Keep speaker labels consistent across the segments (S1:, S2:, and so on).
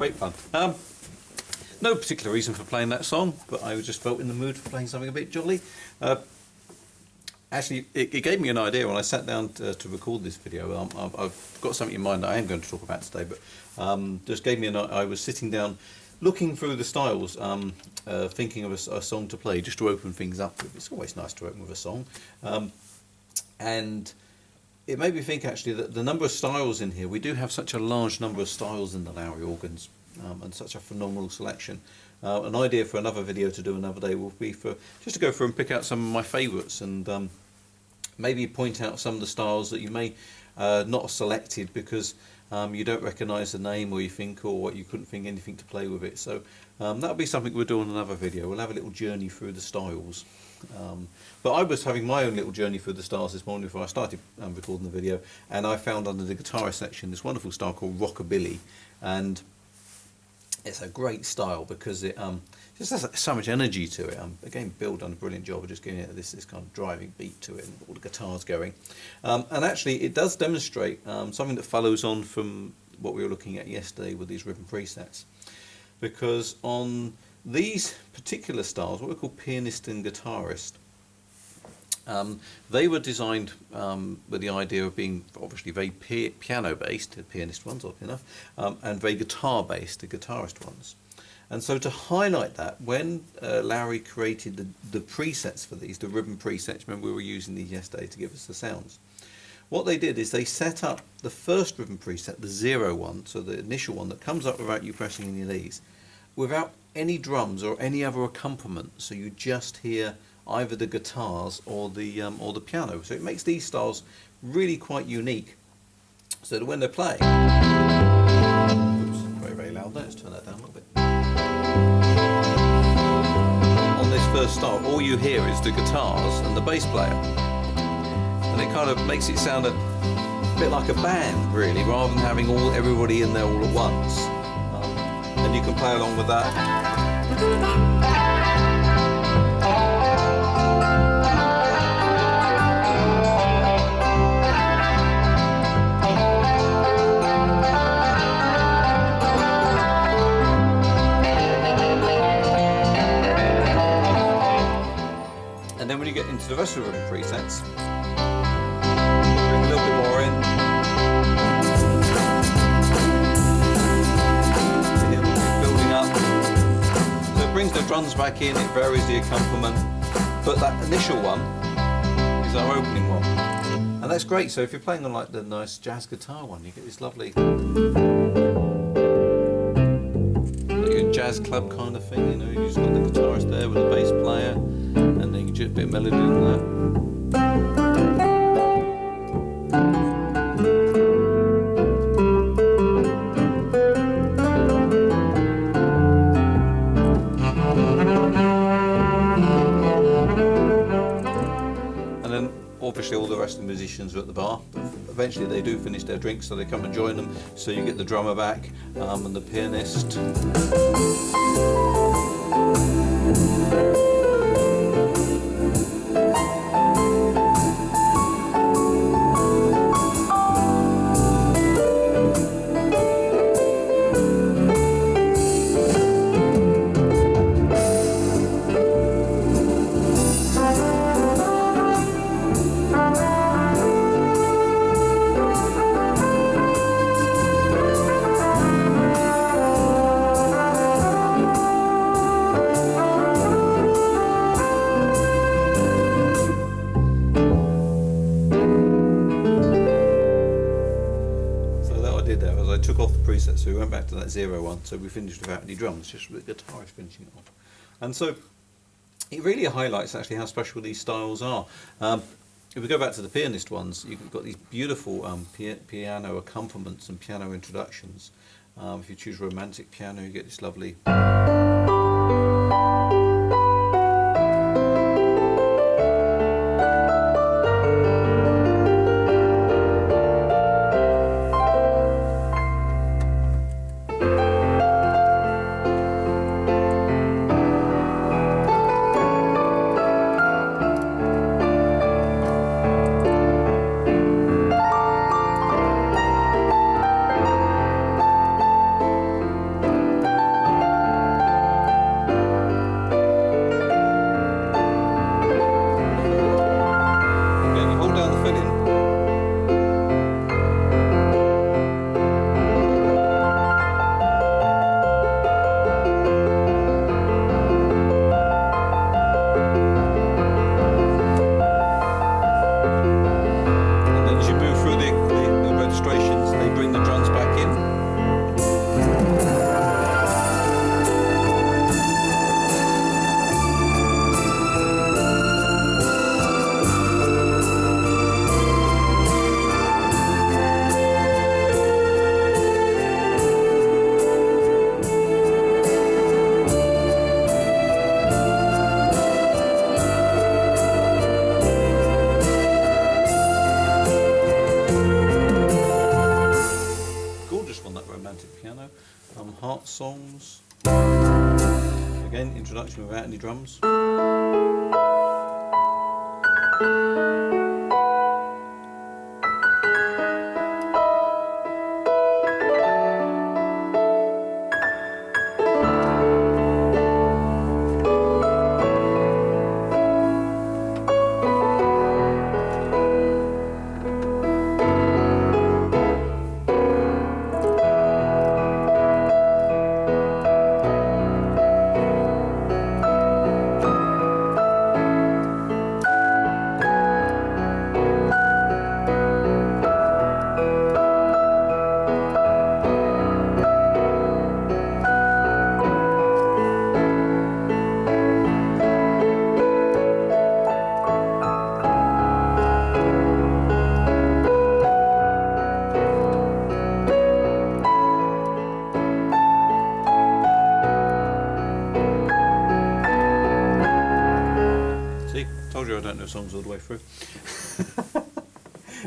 S1: great fun. No particular reason for playing that song, but I just felt in the mood for playing something a bit jolly. Actually, it gave me an idea when I sat down to record this video. I've got something in mind that I am going to talk about today, but just gave me I was sitting down looking through the styles, thinking of a song to play just to open things up with. It's always nice to open with a song. And it made me think actually that the number of styles in here, we do have such a large number of styles in the Lowrey organs, and such a phenomenal selection. An idea for another video to do another day will be for just to go through and pick out some of my favourites and maybe point out some of the styles that you may not have selected because you don't recognise the name, or you think, or what, you couldn't think anything to play with it. So that'll be something we'll do in another video. We'll have a little journey through the styles. But I was having my own little journey through the styles this morning before I started recording the video, and I found under the Guitarist section this wonderful style called Rockabilly, and it's a great style because it just has so much energy to it. Again, Bill done a brilliant job of just giving it this kind of driving beat to it, and all the guitars going. And actually, it does demonstrate something that follows on from what we were looking at yesterday with these rhythm presets. Because on these particular styles, what we call Pianist and Guitarist, they were designed with the idea of being obviously very piano-based, the Pianist ones, oddly enough, and very guitar-based, the Guitarist ones. And so to highlight that, when Lowrey created the presets for these, the rhythm presets, remember we were using these yesterday to give us the sounds, what they did is they set up the first rhythm preset, the 0 one, so the initial one that comes up without you pressing any keys, without any drums or any other accompaniment, so you just hear either the guitars or the piano. So it makes these styles really quite unique, so that when they're playing, oops, very loud there, let's turn that down a little bit. On this first style, all you hear is the guitars and the bass player, and it kind of makes it sound a bit like a band, really, rather than having everybody in there all at once. And you can play along with that. And then when you get into the rest of the rhythm presets, bring a little bit more in. Building up. So it brings the drums back in, it varies the accompaniment, but that initial one is our opening one. And that's great, so if you're playing on like the nice jazz guitar one, you get this lovely like a jazz club kind of thing, you know, you just got the guitarist there with the bass player, and then you get a bit of melody in there. And then obviously all the rest of the musicians are at the bar, but eventually they do finish their drinks, so they come and join them, so you get the drummer back and the pianist. Took off the preset, so we went back to that 0 one, so we finished without any drums, just with the guitarist finishing it off. And so it really highlights actually how special these styles are. If we go back to the Pianist ones, you've got these beautiful piano accompaniments and piano introductions. If you choose romantic piano, you get this lovely. that romantic piano. Heart songs. Again, introduction without any drums. Told you I don't know songs all the way through.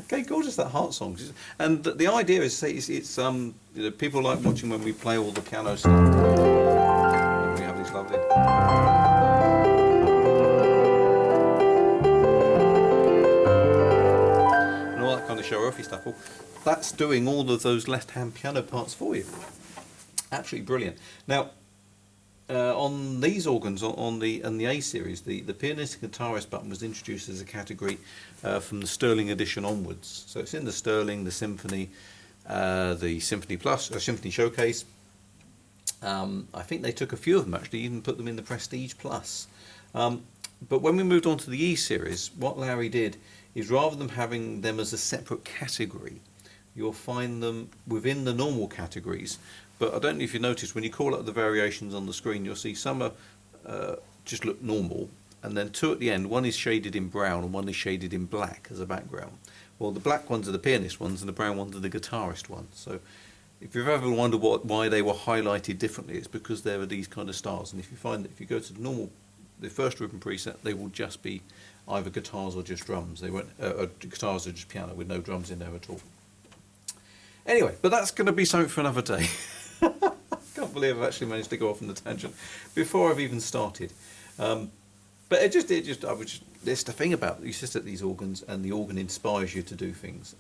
S1: Okay, gorgeous, that heart songs. And the idea is it's you know, people like watching when we play all the piano stuff. And we have these lovely. And all that kind of show-offy stuff. Well, that's doing all of those left-hand piano parts for you. Absolutely brilliant. Now, on these organs, on the A series, the Pianist and Guitarist button was introduced as a category from the Sterling edition onwards. So it's in the Sterling, the Symphony, the Symphony Plus, or Symphony Showcase. I think they took a few of them actually, even put them in the Prestige Plus. But when we moved on to the E series, what Lowrey did is rather than having them as a separate category, you'll find them within the normal categories. But I don't know if you noticed, when you call up the variations on the screen, you'll see some are just look normal, and then two at the end. One is shaded in brown and one is shaded in black as a background. Well, the black ones are the Pianist ones and the brown ones are the Guitarist ones. So if you've ever wondered why they were highlighted differently, it's because there are these kind of styles. And if you find that if you go to the first ribbon preset, they will just be either guitars or just drums. They won't guitars or just piano with no drums in there at all. Anyway, but that's going to be something for another day. Can't believe I've actually managed to go off on the tangent before I've even started. But it's the thing about you sit at these organs, and the organ inspires you to do things.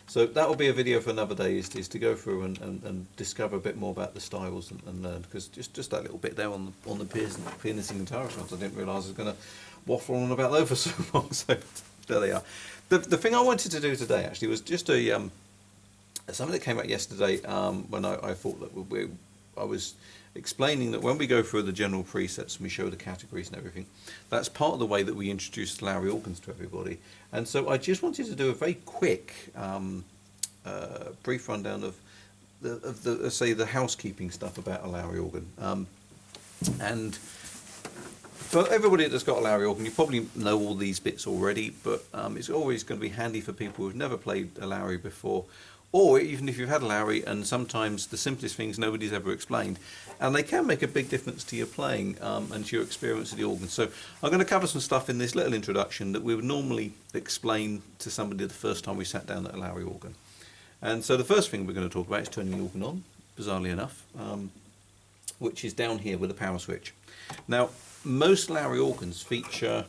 S1: So that will be a video for another day, is to go through and discover a bit more about the styles and learn, because just that little bit there on the Pianist and Guitarist ones, I didn't realise I was going to waffle on about those for so long. So there they are. The thing I wanted to do today actually was just something that came out yesterday when I thought that I was explaining that when we go through the general presets and we show the categories and everything, that's part of the way that we introduce Lowrey organs to everybody. And so I just wanted to do a very quick brief rundown of the housekeeping stuff about a Lowrey organ. And for everybody that's got a Lowrey organ, you probably know all these bits already, but it's always going to be handy for people who've never played a Lowrey before, or even if you've had a Lowrey and sometimes the simplest things nobody's ever explained, and they can make a big difference to your playing and to your experience of the organ. So I'm going to cover some stuff in this little introduction that we would normally explain to somebody the first time we sat down at a Lowrey organ. And so the first thing we're going to talk about is turning the organ on, bizarrely enough, which is down here with a power switch. Now, most Lowrey organs feature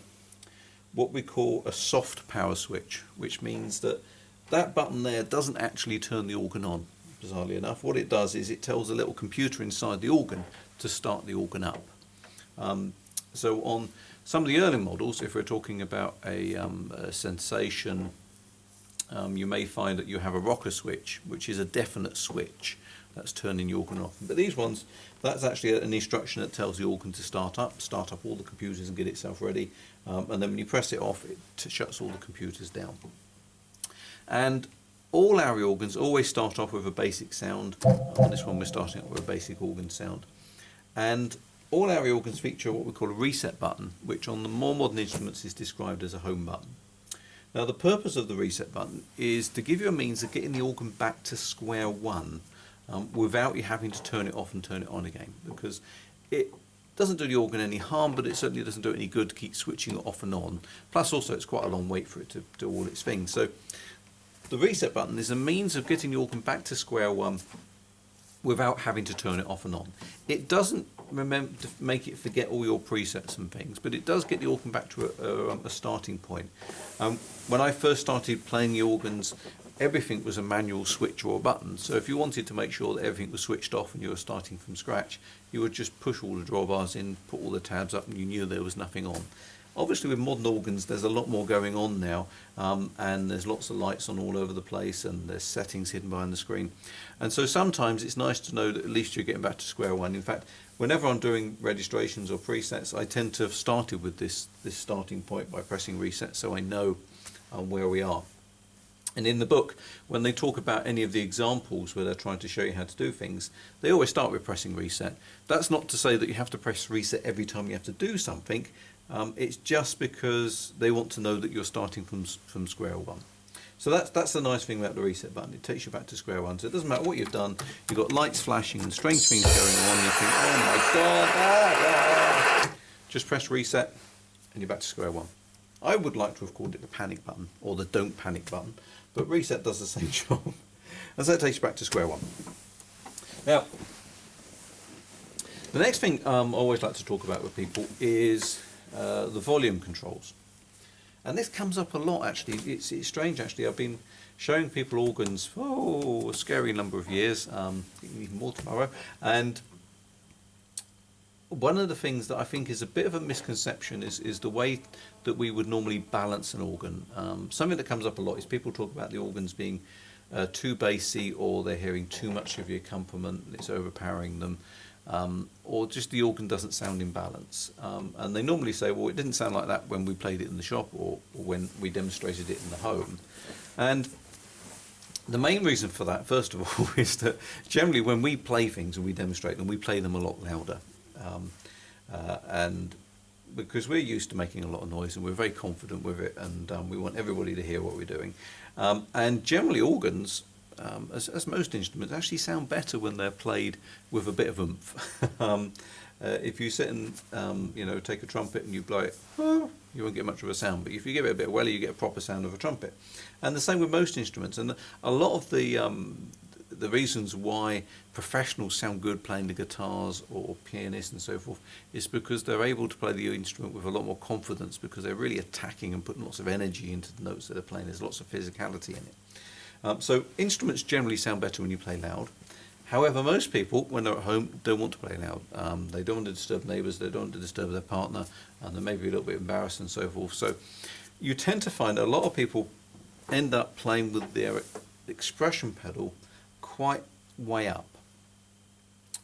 S1: what we call a soft power switch, which means that that button there doesn't actually turn the organ on, bizarrely enough. What it does is it tells a little computer inside the organ to start the organ up. So on some of the early models, if we're talking about a Sensation, you may find that you have a rocker switch, which is a definite switch that's turning the organ off. But these ones, that's actually an instruction that tells the organ to start up all the computers and get itself ready. And then when you press it off, it shuts all the computers down. And all Lowrey organs always start off with a basic sound. On this one we're starting off with a basic organ sound. And all Lowrey organs feature what we call a reset button, which on the more modern instruments is described as a home button. Now the purpose of the reset button is to give you a means of getting the organ back to square one without you having to turn it off and turn it on again, because it doesn't do the organ any harm, but it certainly doesn't do it any good to keep switching it off and on. Plus also it's quite a long wait for it to do all its things. So the reset button is a means of getting the organ back to square one without having to turn it off and on. It doesn't remember to make it forget all your presets and things, but it does get the organ back to a starting point. When I first started playing the organs, everything was a manual switch or a button. So if you wanted to make sure that everything was switched off and you were starting from scratch, you would just push all the drawbars in, put all the tabs up, and you knew there was nothing on. Obviously with modern organs there's a lot more going on now, and there's lots of lights on all over the place, and there's settings hidden behind the screen, and so sometimes it's nice to know that at least you're getting back to square one. In fact, whenever I'm doing registrations or presets, I tend to have started with this starting point by pressing reset, so I know where we are. And in the book, when they talk about any of the examples where they're trying to show you how to do things, they always start with pressing reset. That's not to say that you have to press reset every time you have to do something. It's just because they want to know that you're starting from square one. So that's the nice thing about the reset button. It takes you back to square one. So it doesn't matter what you've done. You've got lights flashing and strange things going on. You think, oh my God, just press reset and you're back to square one. I would like to have called it the panic button or the don't panic button, but reset does the same job. And so that takes you back to square one. Now, the next thing I always like to talk about with people is the volume controls. And this comes up a lot actually. It's strange actually. I've been showing people organs for a scary number of years, even more tomorrow. And one of the things that I think is a bit of a misconception is the way that we would normally balance an organ. Something that comes up a lot is people talk about the organs being too bassy, or they're hearing too much of the accompaniment, it's overpowering them. Or just the organ doesn't sound in balance. And they normally say, well, it didn't sound like that when we played it in the shop or when we demonstrated it in the home. And the main reason for that, first of all, is that generally when we play things and we demonstrate them, we play them a lot louder. And because we're used to making a lot of noise and we're very confident with it, and we want everybody to hear what we're doing. And generally organs, as most instruments, actually sound better when they're played with a bit of oomph. If you sit and take a trumpet and you blow it, you won't get much of a sound. But if you give it a bit of welly, you get a proper sound of a trumpet. And the same with most instruments. And a lot of the reasons why professionals sound good playing the guitars or pianists and so forth is because they're able to play the instrument with a lot more confidence, because they're really attacking and putting lots of energy into the notes that they're playing. There's lots of physicality in it. So instruments generally sound better when you play loud. However, most people, when they're at home, don't want to play loud. They don't want to disturb neighbours, they don't want to disturb their partner, and they may be a little bit embarrassed and so forth. So you tend to find a lot of people end up playing with their expression pedal quite way up.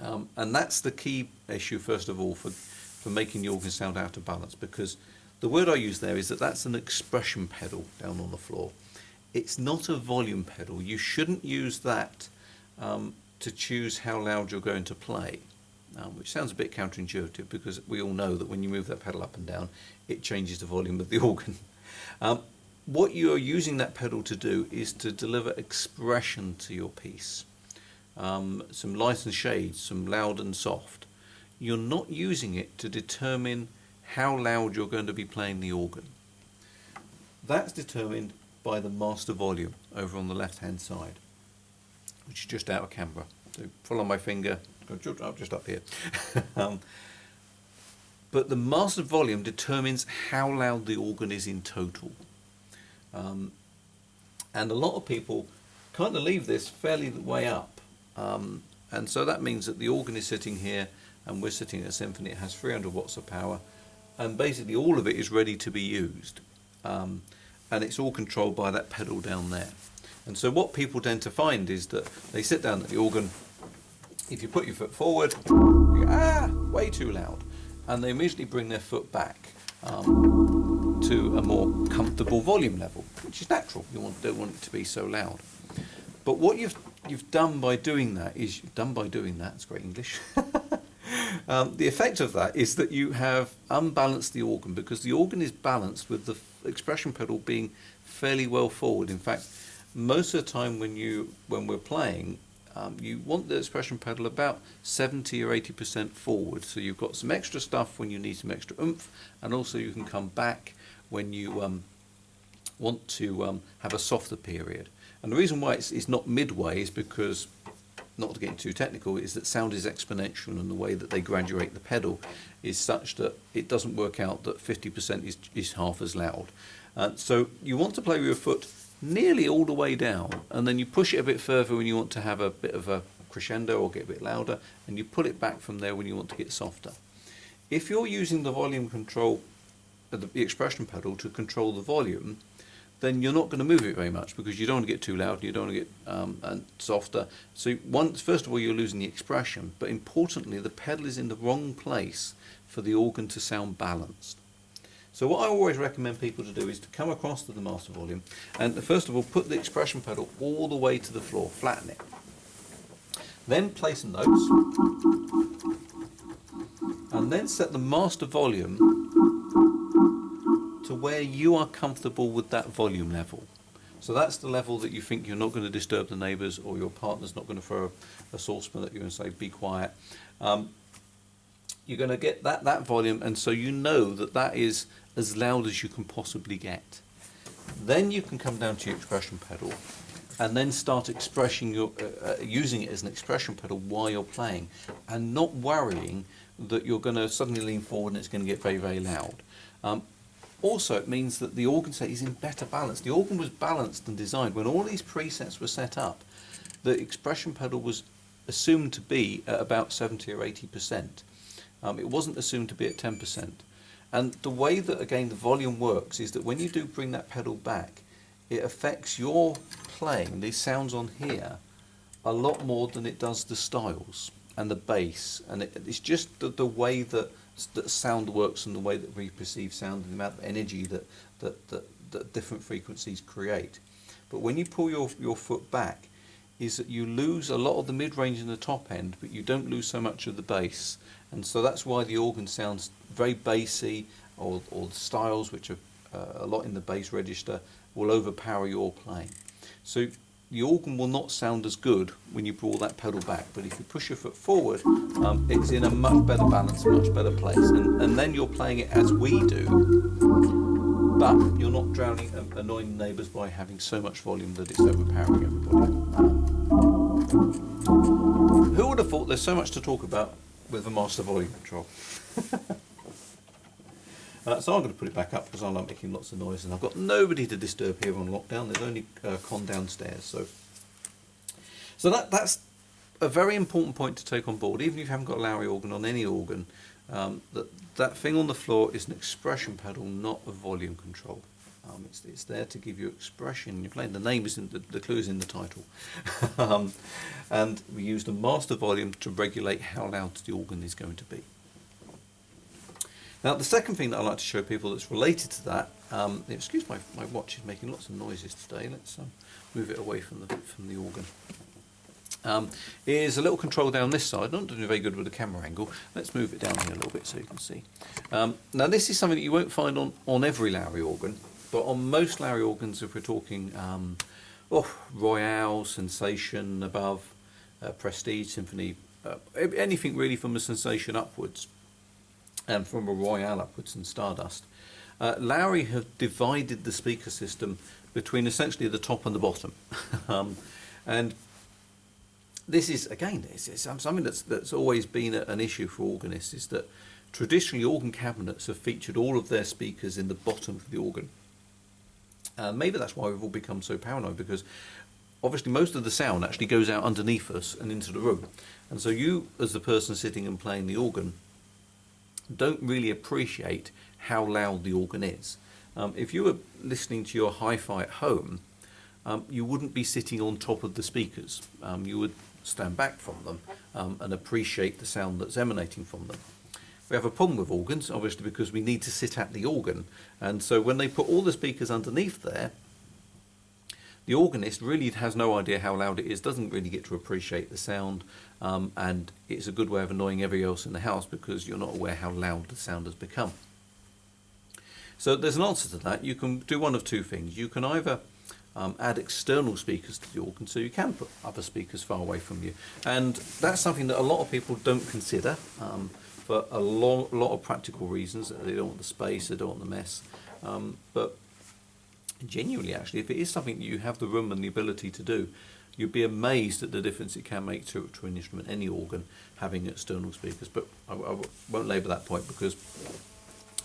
S1: And that's the key issue, first of all, for making the organ sound out of balance, because the word I use there is that that's an expression pedal down on the floor. It's not a volume pedal. You shouldn't use that to choose how loud you're going to play, which sounds a bit counterintuitive, because we all know that when you move that pedal up and down, it changes the volume of the organ. What you're using that pedal to do is to deliver expression to your piece. Some light and shades, some loud and soft. You're not using it to determine how loud you're going to be playing the organ. That's determined by the master volume over on the left hand side, which is just out of camera. So follow my finger, just up here. But the master volume determines how loud the organ is in total. And a lot of people kind of leave this fairly way up. And so that means that the organ is sitting here and we're sitting at a symphony. It has 300 watts of power, and basically all of it is ready to be used. And it's all controlled by that pedal down there. And so what people tend to find is that they sit down at the organ, if you put your foot forward, you go, way too loud. And they immediately bring their foot back to a more comfortable volume level, which is natural. You don't want it to be so loud. But what you've done by doing that is, it's great English. The effect of that is that you have unbalanced the organ, because the organ is balanced with the expression pedal being fairly well forward. In fact, most of the time when we're playing, you want the expression pedal about 70 or 80% forward, so you've got some extra stuff when you need some extra oomph, and also you can come back when you want to have a softer period. And the reason why it's not midway is because not to get too technical, is that sound is exponential, and the way that they graduate the pedal is such that it doesn't work out that 50% is half as loud. So you want to play with your foot nearly all the way down, and then you push it a bit further when you want to have a bit of a crescendo or get a bit louder, and you pull it back from there when you want to get softer. If you're using the volume control, the expression pedal to control the volume, then you're not going to move it very much, because you don't want to get too loud and you don't want to get and softer. So first of all, you're losing the expression, but importantly, the pedal is in the wrong place for the organ to sound balanced. So what I always recommend people to do is to come across to the master volume, and first of all, put the expression pedal all the way to the floor, flatten it. Then play some notes, and then set the master volume to where you are comfortable with that volume level. So that's the level that you think you're not going to disturb the neighbours, or your partner's not going to throw a saucepan at you and say, be quiet. You're going to get that volume, and so you know that that is as loud as you can possibly get. Then you can come down to your expression pedal and then start expressing using it as an expression pedal while you're playing, and not worrying that you're going to suddenly lean forward and it's going to get very, very loud. Also, it means that the organ set is in better balance. The organ was balanced and designed when all these presets were set up. The expression pedal was assumed to be at about 70 or 80%. It wasn't assumed to be at 10%. And the way that, again, the volume works is that when you do bring that pedal back, it affects your playing, these sounds on here, a lot more than it does the styles and the bass. And it's just the way that sound works, and the way that we perceive sound, and the amount of energy that different frequencies create. But when you pull your foot back, is that you lose a lot of the mid-range and the top end, but you don't lose so much of the bass. And so that's why the organ sounds very bassy, or the styles, which are a lot in the bass register, will overpower your playing. So the organ will not sound as good when you pull that pedal back, but if you push your foot forward, it's in a much better balance, a much better place, and then you're playing it as we do, but you're not drowning, annoying the neighbours by having so much volume that it's overpowering everybody. Who would have thought there's so much to talk about with the master volume control? So I'm going to put it back up because I like making lots of noise, and I've got nobody to disturb here on lockdown. There's only Con downstairs. So that's a very important point to take on board, even if you haven't got a Lowrey organ on any organ. That thing on the floor is an expression pedal, not a volume control. It's there to give you expression. You're playing. The name is in the clue is in the title, and we use the master volume to regulate how loud the organ is going to be. Now, the second thing that I like to show people that's related to that, excuse my watch is making lots of noises today. Let's move it away from the organ. Is a little control down this side. Not doing very good with the camera angle. Let's move it down here a little bit so you can see. Now, this is something that you won't find on every Lowrey organ, but on most Lowrey organs, if we're talking Royale, Sensation, above, Prestige, Symphony, anything really from a Sensation upwards, and from a Royale upwards and Stardust, Lowrey have divided the speaker system between essentially the top and the bottom. And this is, again, it's something that's always been an issue for organists, is that traditionally organ cabinets have featured all of their speakers in the bottom of the organ. Maybe that's why we've all become so paranoid, because obviously most of the sound actually goes out underneath us and into the room. And so you, as the person sitting and playing the organ, don't really appreciate how loud the organ is. If you were listening to your hi-fi at home, you wouldn't be sitting on top of the speakers. You would stand back from them and appreciate the sound that's emanating from them. We have a problem with organs, obviously, because we need to sit at the organ, and so when they put all the speakers underneath there, the organist really has no idea how loud it is, doesn't really get to appreciate the sound, and it's a good way of annoying everybody else in the house because you're not aware how loud the sound has become. So there's an answer to that. You can do one of two things. You can either add external speakers to the organ, so you can put other speakers far away from you, and that's something that a lot of people don't consider for a lot of practical reasons. They don't want the space, they don't want the mess, but genuinely, actually, if it is something you have the room and the ability to do, you'd be amazed at the difference it can make to an instrument, any organ, having external speakers. But I won't labour that point because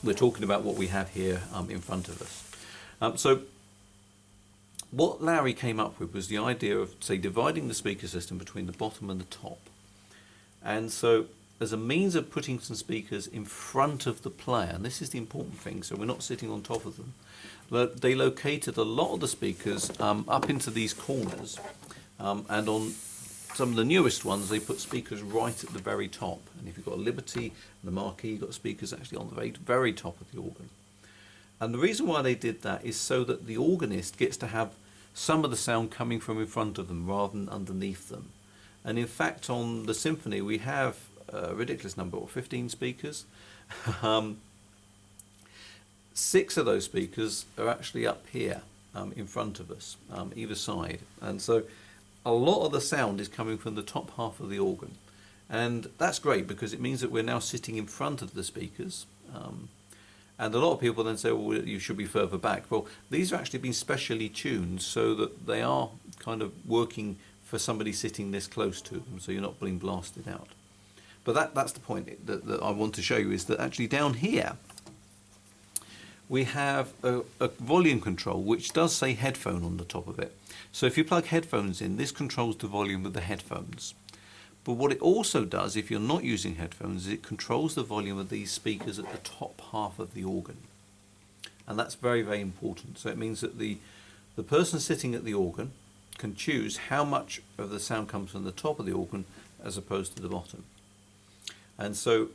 S1: we're talking about what we have here in front of us. So what Lowrey came up with was the idea of, say, dividing the speaker system between the bottom and the top. And so as a means of putting some speakers in front of the player, and this is the important thing, so we're not sitting on top of them, they located a lot of the speakers up into these corners, and on some of the newest ones they put speakers right at the very top. And if you've got a Liberty and a Marquis, you've got speakers actually on the very, very top of the organ. And the reason why they did that is so that the organist gets to have some of the sound coming from in front of them rather than underneath them. And in fact on the symphony we have a ridiculous number, 15 speakers. 6 of those speakers are actually up here in front of us, either side. And so a lot of the sound is coming from the top half of the organ. And that's great because it means that we're now sitting in front of the speakers. And a lot of people then say, well, you should be further back. Well, these are actually been specially tuned so that they are kind of working for somebody sitting this close to them, so you're not being blasted out. But that's the point that I want to show you, is that actually down here we have a volume control which does say headphone on the top of it. So if you plug headphones in, this controls the volume of the headphones. But what it also does, if you're not using headphones, is it controls the volume of these speakers at the top half of the organ. And that's very, very important. So it means that the person sitting at the organ can choose how much of the sound comes from the top of the organ as opposed to the bottom. And so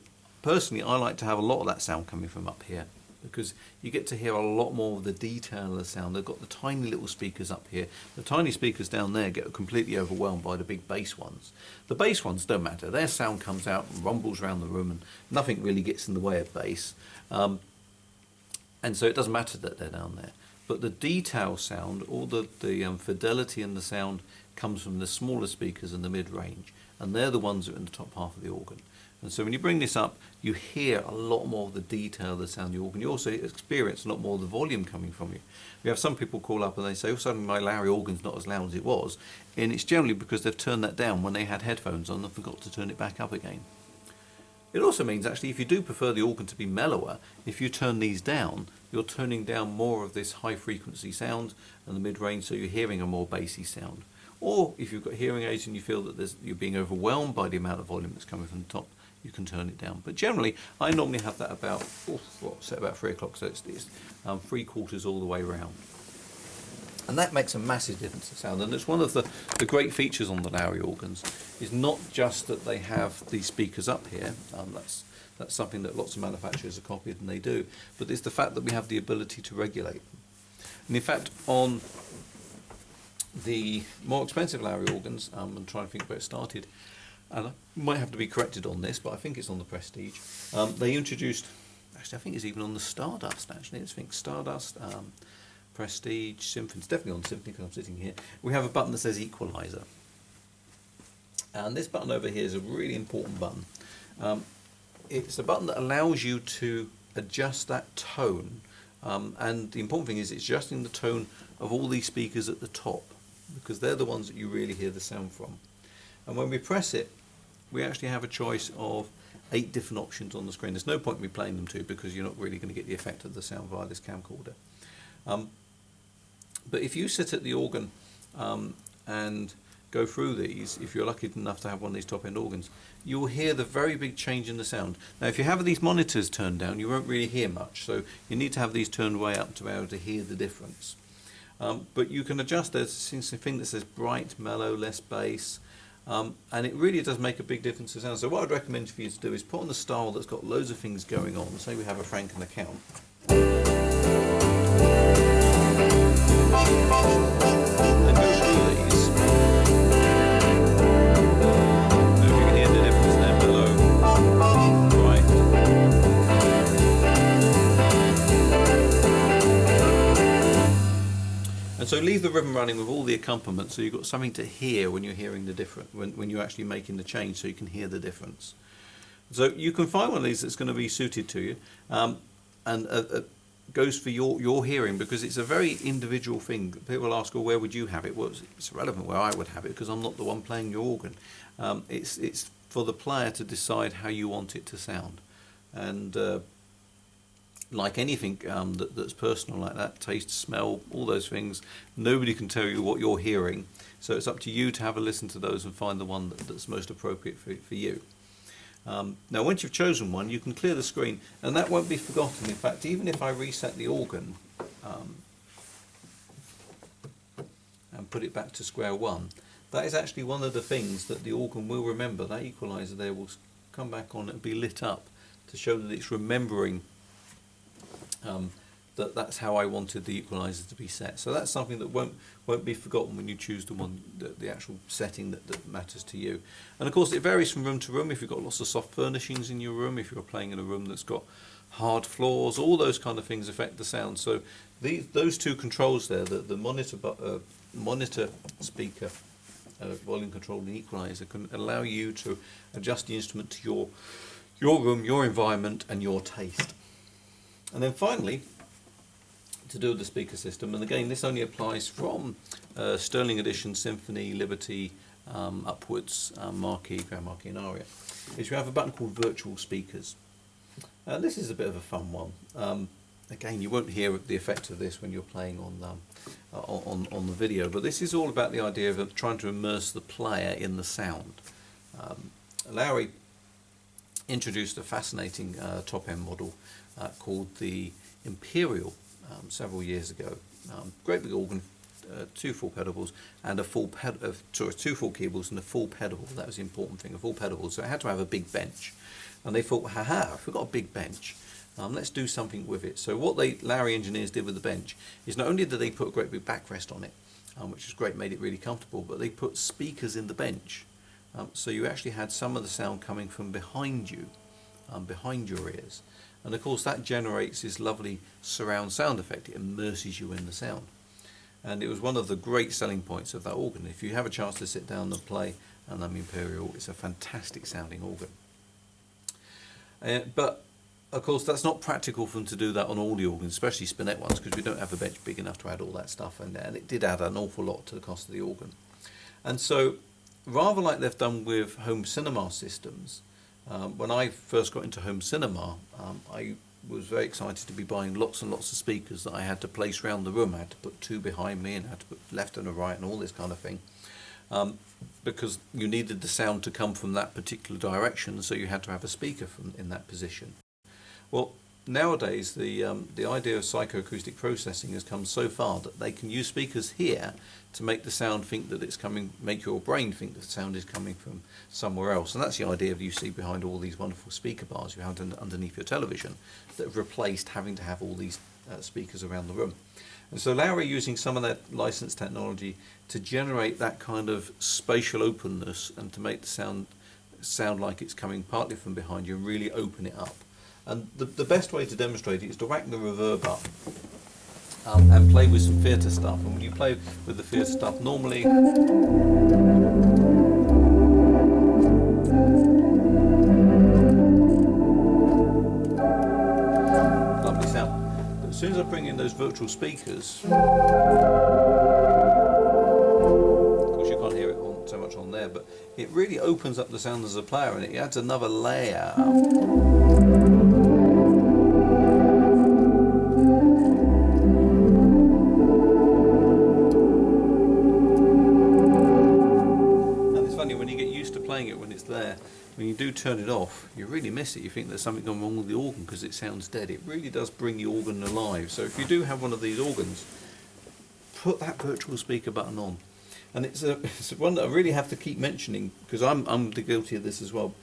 S1: personally I like to have a lot of that sound coming from up here, because you get to hear a lot more of the detail of the sound. They've got the tiny little speakers up here. The tiny speakers down there get completely overwhelmed by the big bass ones. The bass ones don't matter. Their sound comes out and rumbles around the room and nothing really gets in the way of bass. And so it doesn't matter that they're down there. But the detail sound, all the fidelity in the sound comes from the smaller speakers in the mid-range. And they're the ones that are in the top half of the organ. And so when you bring this up, you hear a lot more of the detail of the sound of the organ. You also experience a lot more of the volume coming from you. We have some people call up and they say, oh, suddenly my Lowrey organ's not as loud as it was. And it's generally because they've turned that down when they had headphones on and forgot to turn it back up again. It also means actually if you do prefer the organ to be mellower, if you turn these down, you're turning down more of this high frequency sound and the mid-range, so you're hearing a more bassy sound. Or if you've got hearing aids and you feel that you're being overwhelmed by the amount of volume that's coming from the top, you can turn it down. But generally, I normally have that about, set about 3 o'clock, so it's 3/4 all the way around. And that makes a massive difference in sound. And it's one of the great features on the Lowrey organs, is not just that they have these speakers up here, that's something that lots of manufacturers have copied and they do, but it's the fact that we have the ability to regulate them. And in fact, on the more expensive Lowrey organs, I'm trying to think where it started, and I might have to be corrected on this, but I think it's on the Prestige. They introduced, actually I think it's even on the Stardust actually, let's think, Stardust, Prestige, Symphony, it's definitely on Symphony because I'm sitting here. We have a button that says Equalizer. And this button over here is a really important button. It's a button that allows you to adjust that tone. And the important thing is it's adjusting the tone of all these speakers at the top, because they're the ones that you really hear the sound from. And when we press it, we actually have a choice of 8 different options on the screen. There's no point in me playing them to, because you're not really going to get the effect of the sound via this camcorder. But if you sit at the organ and go through these, if you're lucky enough to have one of these top-end organs, you'll hear the very big change in the sound. Now, if you have these monitors turned down, you won't really hear much, so you need to have these turned way up to be able to hear the difference. But you can adjust. There's a thing that says bright, mellow, less bass, and it really does make a big difference to sound. So what I'd recommend for you to do is put on the style that's got loads of things going on. Say we have a Franken account. And go through these. Now if you can hear the difference there, mellow, bright. And so leave the rhythm running with all the accompaniment, so you've got something to hear when you're hearing the different, when you're actually making the change, so you can hear the difference. So you can find one of these that's going to be suited to you. And goes for your hearing, because it's a very individual thing. People ask, well, where would you have it? Well, it's irrelevant where I would have it, because I'm not the one playing your organ. It's for the player to decide how you want it to sound. And like anything that's personal like that, taste, smell, all those things, nobody can tell you what you're hearing. So it's up to you to have a listen to those and find the one that's most appropriate for you. Now once you've chosen one, you can clear the screen, and that won't be forgotten. In fact, even if I reset the organ and put it back to square one, that is actually one of the things that the organ will remember. That equalizer there will come back on and be lit up to show that it's remembering that's how I wanted the equalizer to be set. So that's something that won't be forgotten when you choose the one, the actual setting that matters to you. And of course it varies from room to room. If you've got lots of soft furnishings in your room, if you're playing in a room that's got hard floors, all those kind of things affect the sound. So those two controls there, the monitor speaker, volume control and equalizer, can allow you to adjust the instrument to your room, your environment and your taste. And then finally, to do with the speaker system, and again this only applies from Sterling Edition, Symphony, Liberty upwards, Marquis, Grand Marquis and Aria, is you have a button called Virtual Speakers. This is a bit of a fun one. Again, you won't hear the effect of this when you're playing on the video, but this is all about the idea of trying to immerse the player in the sound. Lowrey introduced a fascinating top-end model called the Imperial several years ago. Great big organ, two full pedals and two full keyboards and a full pedal. That was the important thing, a full pedal. So it had to have a big bench, and they thought, haha, if we've got a big bench, let's do something with it. So what Lowrey engineers did with the bench is not only did they put a great big backrest on it, which is great, made it really comfortable, but they put speakers in the bench. So you actually had some of the sound coming from behind you, behind your ears. And of course that generates this lovely surround sound effect. It immerses you in the sound. And it was one of the great selling points of that organ. If you have a chance to sit down and play an Imperial, it's a fantastic sounding organ. But of course that's not practical for them to do that on all the organs, especially spinet ones, because we don't have a bench big enough to add all that stuff, and it did add an awful lot to the cost of the organ. And so rather like they've done with home cinema systems, when I first got into home cinema, I was very excited to be buying lots and lots of speakers that I had to place around the room. I had to put two behind me and I had to put left and a right and all this kind of thing, because you needed the sound to come from that particular direction, so you had to have a speaker in that position. Well, nowadays the idea of psychoacoustic processing has come so far that they can use speakers here to make the sound think that it's coming, make your brain think that the sound is coming from somewhere else. And that's the idea that you see behind all these wonderful speaker bars you have underneath your television that have replaced having to have all these speakers around the room. And so Lowrey, using some of that licensed technology to generate that kind of spatial openness and to make the sound like it's coming partly from behind you and really open it up. And the best way to demonstrate it is to whack the reverb up and play with some theatre stuff. And when you play with the theatre stuff, normally lovely sound. But as soon as I bring in those virtual speakers, of course you can't hear it so much on there, but it really opens up the sound as a player, and it adds another layer. When you do turn it off, you really miss it. You think there's something gone wrong with the organ because it sounds dead. It really does bring the organ alive. So if you do have one of these organs, put that virtual speaker button on. And it's one that I really have to keep mentioning, because I'm guilty of this as well.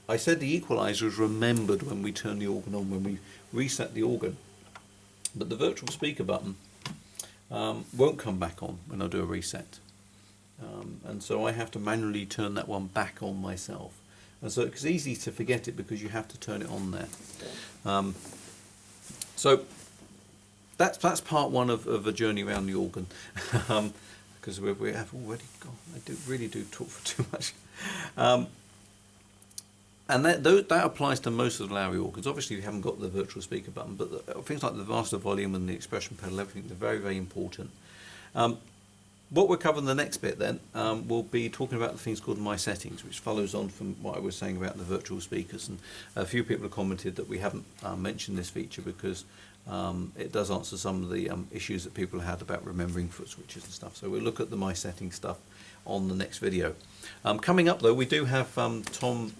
S1: I said the equalizer is remembered when we turn the organ on, when we reset the organ. But the virtual speaker button won't come back on when I do a reset. And so I have to manually turn that one back on myself. And so it's easy to forget it because you have to turn it on there. So that's part one of a journey around the organ, because we have already gone. I really do talk for too much. And that applies to most of the Lowrey organs. Obviously, you haven't got the virtual speaker button, but things like the master volume and the expression pedal, everything, they're very, very important. What we're covering the next bit then, we'll be talking about the things called My Settings, which follows on from what I was saying about the virtual speakers. And a few people have commented that we haven't mentioned this feature because it does answer some of the issues that people had about remembering foot switches and stuff. So we'll look at the My Settings stuff on the next video. Coming up though, we do have Tom,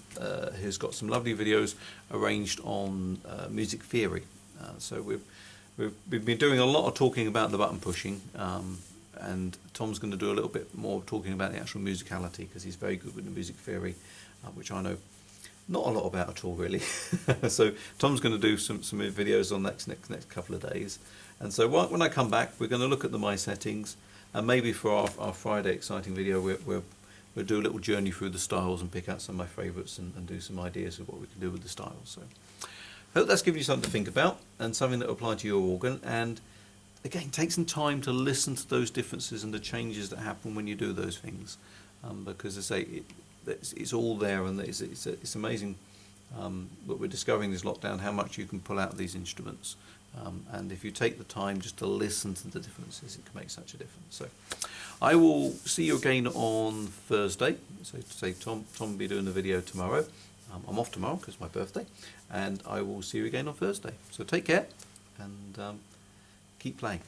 S1: who's got some lovely videos arranged on music theory. So we've been doing a lot of talking about the button pushing, and Tom's going to do a little bit more talking about the actual musicality, because he's very good with the music theory, which I know not a lot about at all really. So Tom's going to do some videos on next couple of days, and so when I come back, we're going to look at the My Settings, and maybe for our Friday exciting video we'll do a little journey through the styles and pick out some of my favourites and do some ideas of what we can do with the styles. So I hope that's given you something to think about and something that will apply to your organ. And again, take some time to listen to those differences and the changes that happen when you do those things, because as I say, it's all there, and it's amazing what we're discovering this lockdown, how much you can pull out of these instruments, and if you take the time just to listen to the differences, it can make such a difference. So I will see you again on Thursday. So to say, Tom will be doing the video tomorrow. I'm off tomorrow because it's my birthday, and I will see you again on Thursday. So take care and keep playing.